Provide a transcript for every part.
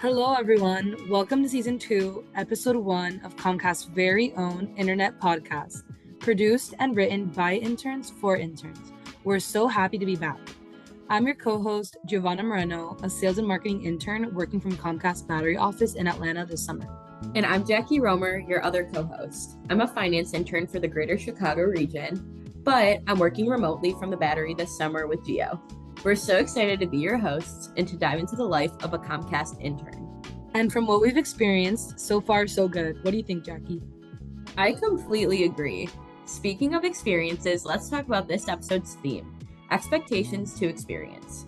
Hello, everyone. Welcome to Season 2, Episode 1 of Comcast's very own internet podcast, produced and written by interns for interns. We're so happy to be back. I'm your co-host, Giovanna Moreno, a sales and marketing intern working from Comcast Battery office in Atlanta this summer. And I'm Jackie Romer, your other co-host. I'm a finance intern for the greater Chicago region, but I'm working remotely from the Battery this summer with Gio. We're so excited to be your hosts and to dive into the life of a Comcast intern. And from what we've experienced, so far so good. What do you think, Jackie? I completely agree. Speaking of experiences, let's talk about this episode's theme, expectations to experience.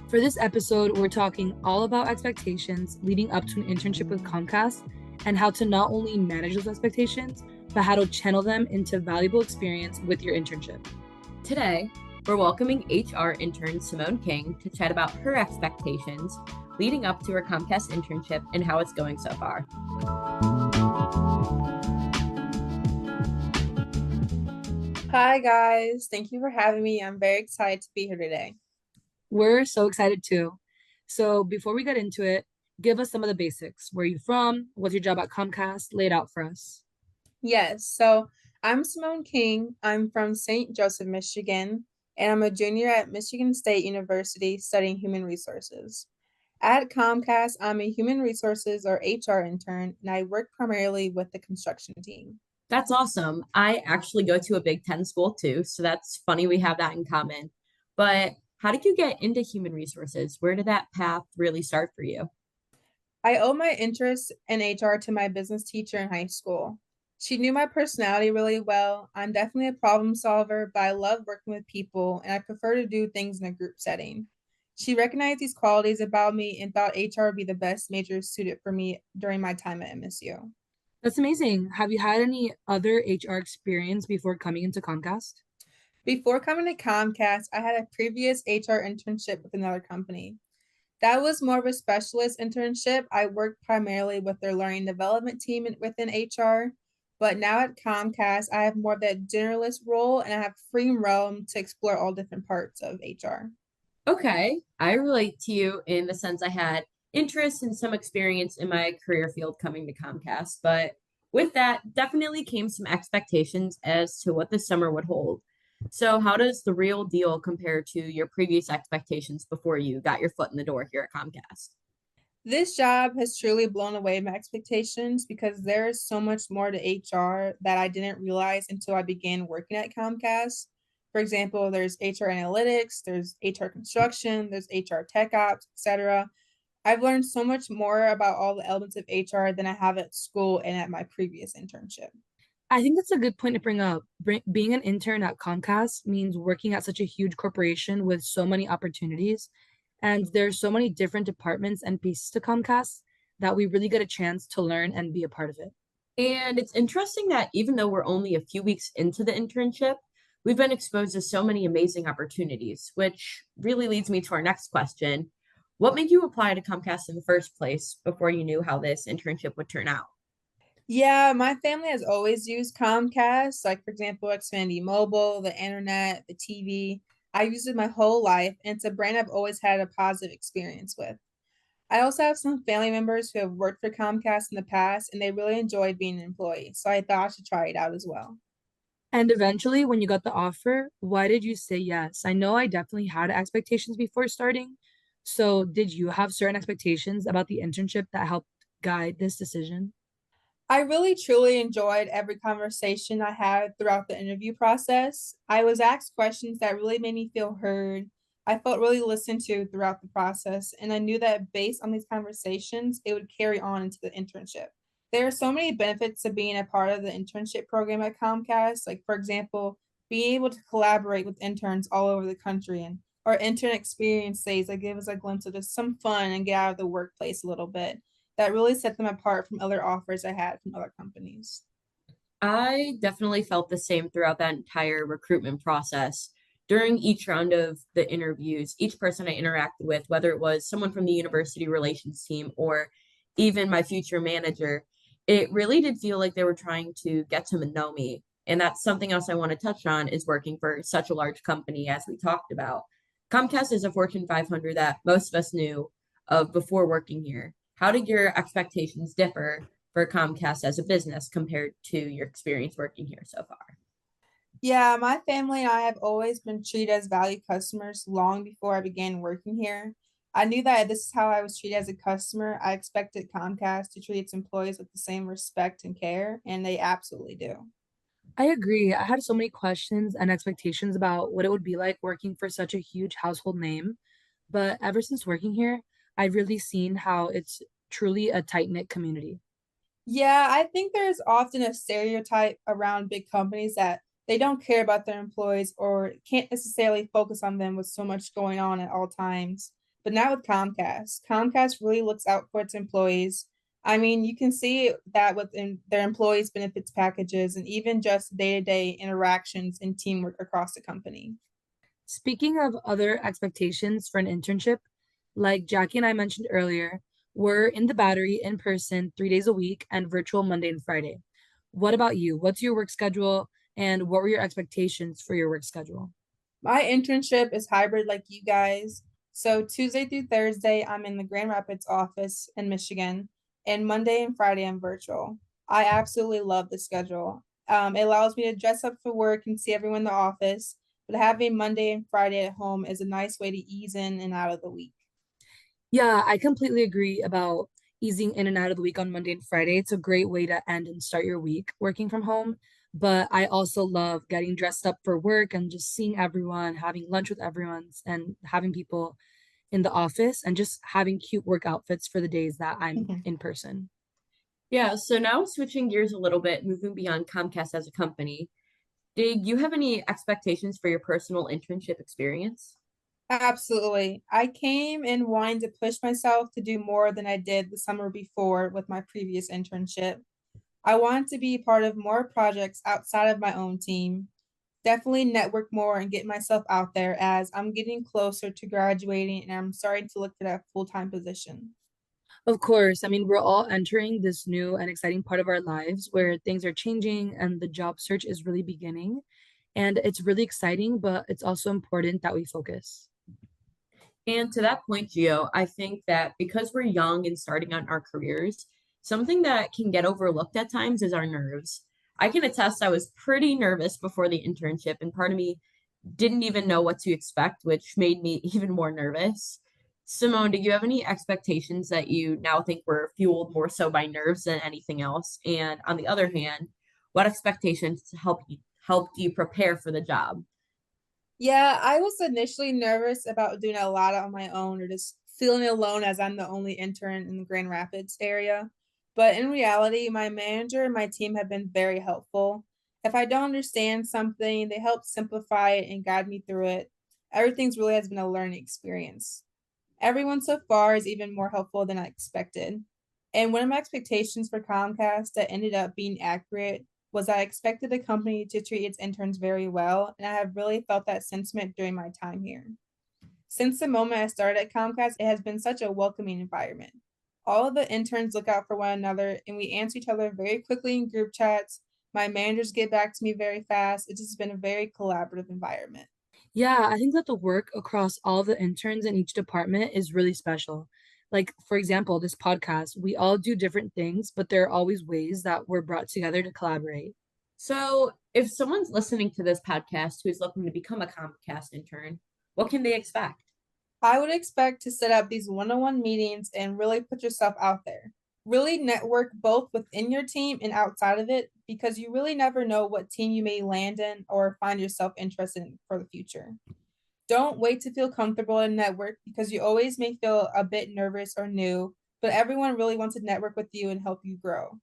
For this episode, we're talking all about expectations leading up to an internship with Comcast and how to not only manage those expectations, but how to channel them into valuable experience with your internship. Today, we're welcoming HR intern Symone King to chat about her expectations leading up to her Comcast internship and how it's going so far. Hi guys, thank you for having me. I'm very excited to be here today. We're so excited too. So before we get into it, give us some of the basics. Where are you from? What's your job at Comcast? Lay it out for us. Yes, so I'm Symone King. I'm from St. Joseph, Michigan, and I'm a junior at Michigan State University studying human resources. At Comcast, I'm a human resources or HR intern, and I work primarily with the construction team. That's awesome. I actually go to a Big Ten school too, so that's funny we have that in common. But how did you get into human resources? Where did that path really start for you? I owe my interest in HR to my business teacher in high school. She knew my personality really well. I'm definitely a problem solver, but I love working with people and I prefer to do things in a group setting. She recognized these qualities about me and thought HR would be the best major suited for me during my time at MSU. That's amazing. Have you had any other HR experience before coming into Comcast? Before coming to Comcast, I had a previous HR internship with another company. That was more of a specialist internship. I worked primarily with their learning development team within HR. But now at Comcast, I have more of that generalist role and I have free roam to explore all different parts of HR. Okay, I relate to you in the sense I had interest and some experience in my career field coming to Comcast, but with that definitely came some expectations as to what the summer would hold. So, how does the real deal compare to your previous expectations before you got your foot in the door here at Comcast? This job has truly blown away my expectations because there is so much more to HR that I didn't realize until I began working at Comcast. For example, there's HR analytics, there's HR construction, there's HR tech ops, etc. I've learned so much more about all the elements of HR than I have at school and at my previous internship. I think that's a good point to bring up. Being an intern at Comcast means working at such a huge corporation with so many opportunities. And there's so many different departments and pieces to Comcast that we really get a chance to learn and be a part of it. And it's interesting that even though we're only a few weeks into the internship, we've been exposed to so many amazing opportunities, which really leads me to our next question. What made you apply to Comcast in the first place before you knew how this internship would turn out? Yeah, my family has always used Comcast, like for example, Xfinity Mobile, the internet, the TV. I used it my whole life, and it's a brand I've always had a positive experience with. I also have some family members who have worked for Comcast in the past, and they really enjoyed being an employee, so I thought I should try it out as well. And eventually, when you got the offer, why did you say yes? I know I definitely had expectations before starting. So, did you have certain expectations about the internship that helped guide this decision? I really truly enjoyed every conversation I had throughout the interview process. I was asked questions that really made me feel heard. I felt really listened to throughout the process, and I knew that based on these conversations, it would carry on into the internship. There are so many benefits to being a part of the internship program at Comcast. Like, for example, being able to collaborate with interns all over the country and our intern experience days that give us a glimpse of just some fun and get out of the workplace a little bit that really set them apart from other offers I had from other companies. I definitely felt the same throughout that entire recruitment process. During each round of the interviews, each person I interacted with, whether it was someone from the university relations team or even my future manager, it really did feel like they were trying to get to know me. And that's something else I want to touch on is working for such a large company as we talked about. Comcast is a Fortune 500 that most of us knew of before working here. How did your expectations differ for Comcast as a business compared to your experience working here so far? Yeah, my family and I have always been treated as valued customers long before I began working here. I knew that if this is how I was treated as a customer. I expected Comcast to treat its employees with the same respect and care, and they absolutely do. I agree. I had so many questions and expectations about what it would be like working for such a huge household name. But ever since working here, I've really seen how it's truly a tight-knit community. Yeah, I think there's often a stereotype around big companies that they don't care about their employees or can't necessarily focus on them with so much going on at all times. But not with Comcast. Comcast really looks out for its employees. I mean, you can see that within their employees' benefits packages and even just day-to-day interactions and teamwork across the company. Speaking of other expectations for an internship, like Jackie and I mentioned earlier, we're in the Battery in person 3 days a week and virtual Monday and Friday. What about you? What's your work schedule and what were your expectations for your work schedule? My internship is hybrid like you guys. So Tuesday through Thursday, I'm in the Grand Rapids office in Michigan, and Monday and Friday, I'm virtual. I absolutely love the schedule. It allows me to dress up for work and see everyone in the office, but having Monday and Friday at home is a nice way to ease in and out of the week. Yeah, I completely agree about easing in and out of the week on Monday and Friday. It's a great way to end and start your week working from home. But I also love getting dressed up for work and just seeing everyone, having lunch with everyone, and having people in the office and just having cute work outfits for the days that I'm in person. Yeah, so now switching gears a little bit, moving beyond Comcast as a company, did you have any expectations for your personal internship experience? Absolutely. I came in wanting to push myself to do more than I did the summer before with my previous internship. I wanted to be part of more projects outside of my own team. Definitely network more and get myself out there as I'm getting closer to graduating and I'm starting to look for that full-time position. Of course, I mean, we're all entering this new and exciting part of our lives where things are changing and the job search is really beginning. And it's really exciting, but it's also important that we focus. And to that point, Gio, I think that because we're young and starting on our careers, something that can get overlooked at times is our nerves. I can attest I was pretty nervous before the internship, and part of me didn't even know what to expect, which made me even more nervous. Symone, do you have any expectations that you now think were fueled more so by nerves than anything else? And on the other hand, what expectations helped you prepare for the job? Yeah, I was initially nervous about doing a lot on my own or just feeling alone as I'm the only intern in the Grand Rapids area. But in reality, my manager and my team have been very helpful. If I don't understand something, they help simplify it and guide me through it. Everything's really has been a learning experience. Everyone so far is even more helpful than I expected. And one of my expectations for Comcast that ended up being accurate was I expected the company to treat its interns very well, and I have really felt that sentiment during my time here. Since the moment I started at Comcast, it has been such a welcoming environment. All of the interns look out for one another, and we answer each other very quickly in group chats. My managers get back to me very fast. It's just been a very collaborative environment. Yeah, I think that the work across all the interns in each department is really special. Like, for example, this podcast, we all do different things, but there are always ways that we're brought together to collaborate. So, if someone's listening to this podcast who is looking to become a Comcast intern, what can they expect? I would expect to set up these one-on-one meetings and really put yourself out there. Really network both within your team and outside of it because you really never know what team you may land in or find yourself interested in for the future. Don't wait to feel comfortable in network because you always may feel a bit nervous or new, but everyone really wants to network with you and help you grow.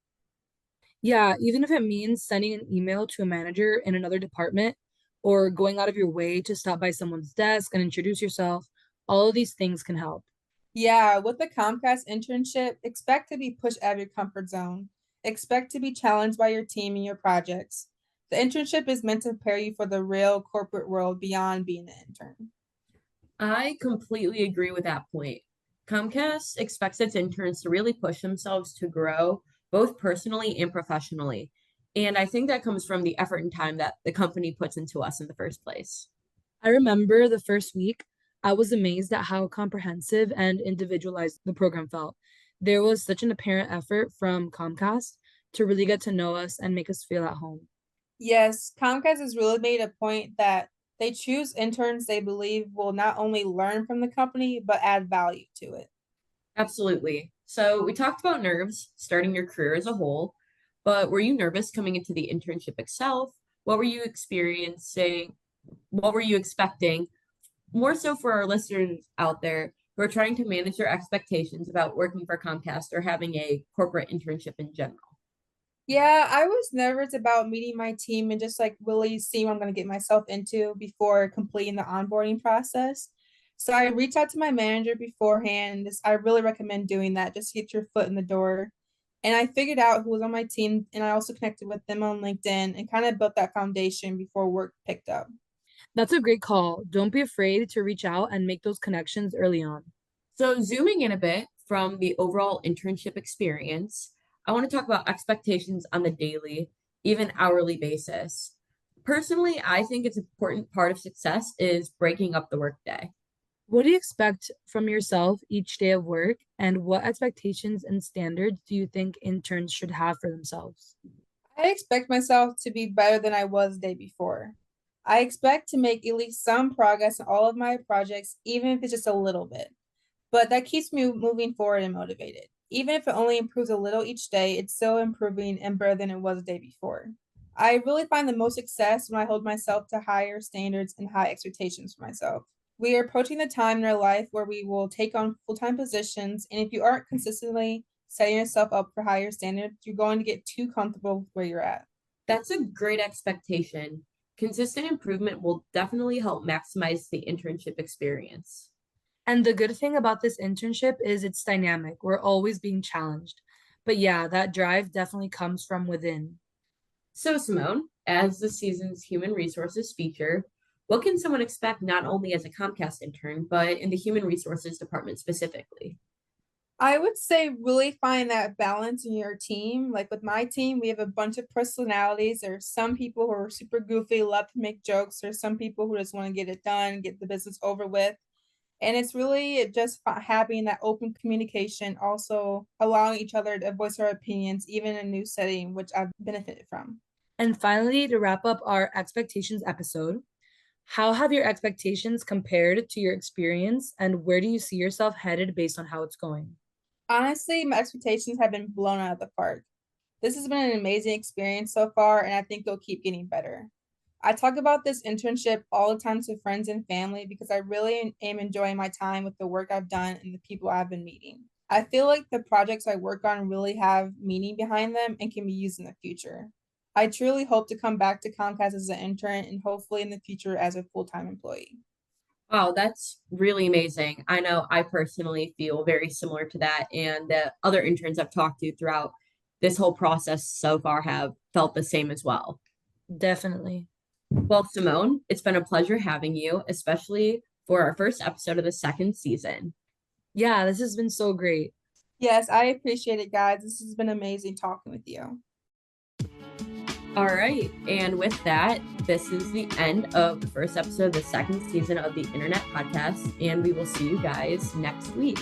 Yeah, even if it means sending an email to a manager in another department or going out of your way to stop by someone's desk and introduce yourself, all of these things can help. Yeah, with the Comcast internship, expect to be pushed out of your comfort zone. Expect to be challenged by your team and your projects. The internship is meant to prepare you for the real corporate world beyond being an intern. I completely agree with that point. Comcast expects its interns to really push themselves to grow both personally and professionally. And I think that comes from the effort and time that the company puts into us in the first place. I remember the first week, I was amazed at how comprehensive and individualized the program felt. There was such an apparent effort from Comcast to really get to know us and make us feel at home. Yes, Comcast has really made a point that they choose interns they believe will not only learn from the company, but add value to it. Absolutely. So we talked about nerves starting your career as a whole, but were you nervous coming into the internship itself? What were you experiencing? What were you expecting? More so for our listeners out there who are trying to manage their expectations about working for Comcast or having a corporate internship in general. Yeah, I was nervous about meeting my team and just like really seeing what I'm going to get myself into before completing the onboarding process. So I reached out to my manager beforehand. I really recommend doing that just to get your foot in the door. And I figured out who was on my team, and I also connected with them on LinkedIn and kind of built that foundation before work picked up. That's a great call. Don't be afraid to reach out and make those connections early on. So, zooming in a bit from the overall internship experience, I want to talk about expectations on the daily, even hourly basis. Personally, I think it's an important part of success is breaking up the workday. What do you expect from yourself each day of work, and what expectations and standards do you think interns should have for themselves? I expect myself to be better than I was the day before. I expect to make at least some progress in all of my projects, even if it's just a little bit. But that keeps me moving forward and motivated. Even if it only improves a little each day, it's still improving and better than it was the day before. I really find the most success when I hold myself to higher standards and high expectations for myself. We are approaching the time in our life where we will take on full-time positions, and if you aren't consistently setting yourself up for higher standards, you're going to get too comfortable where you're at. That's a great expectation. Consistent improvement will definitely help maximize the internship experience. And the good thing about this internship is it's dynamic. We're always being challenged. But yeah, that drive definitely comes from within. So, Symone, as the season's human resources feature, what can someone expect not only as a Comcast intern, but in the human resources department specifically? I would say really find that balance in your team. Like with my team, we have a bunch of personalities. There's some people who are super goofy, love to make jokes. There's some people who just want to get it done, get the business over with. And it's really just having that open communication, also allowing each other to voice our opinions, even in a new setting, which I've benefited from. And finally, to wrap up our expectations episode, how have your expectations compared to your experience, and where do you see yourself headed based on how it's going? Honestly, my expectations have been blown out of the park. This has been an amazing experience so far, and I think it'll keep getting better. I talk about this internship all the time to friends and family because I really am enjoying my time with the work I've done and the people I've been meeting. I feel like the projects I work on really have meaning behind them and can be used in the future. I truly hope to come back to Comcast as an intern and hopefully in the future as a full-time employee. Wow, that's really amazing. I know I personally feel very similar to that, and the other interns I've talked to throughout this whole process so far have felt the same as well. Definitely. Well, Symone, it's been a pleasure having you, especially for our first episode of the second season. Yeah, this has been so great. Yes, I appreciate it, guys. This has been amazing talking with you. All right. And with that, this is the end of the first episode of the second season of the Internet Podcast. And we will see you guys next week.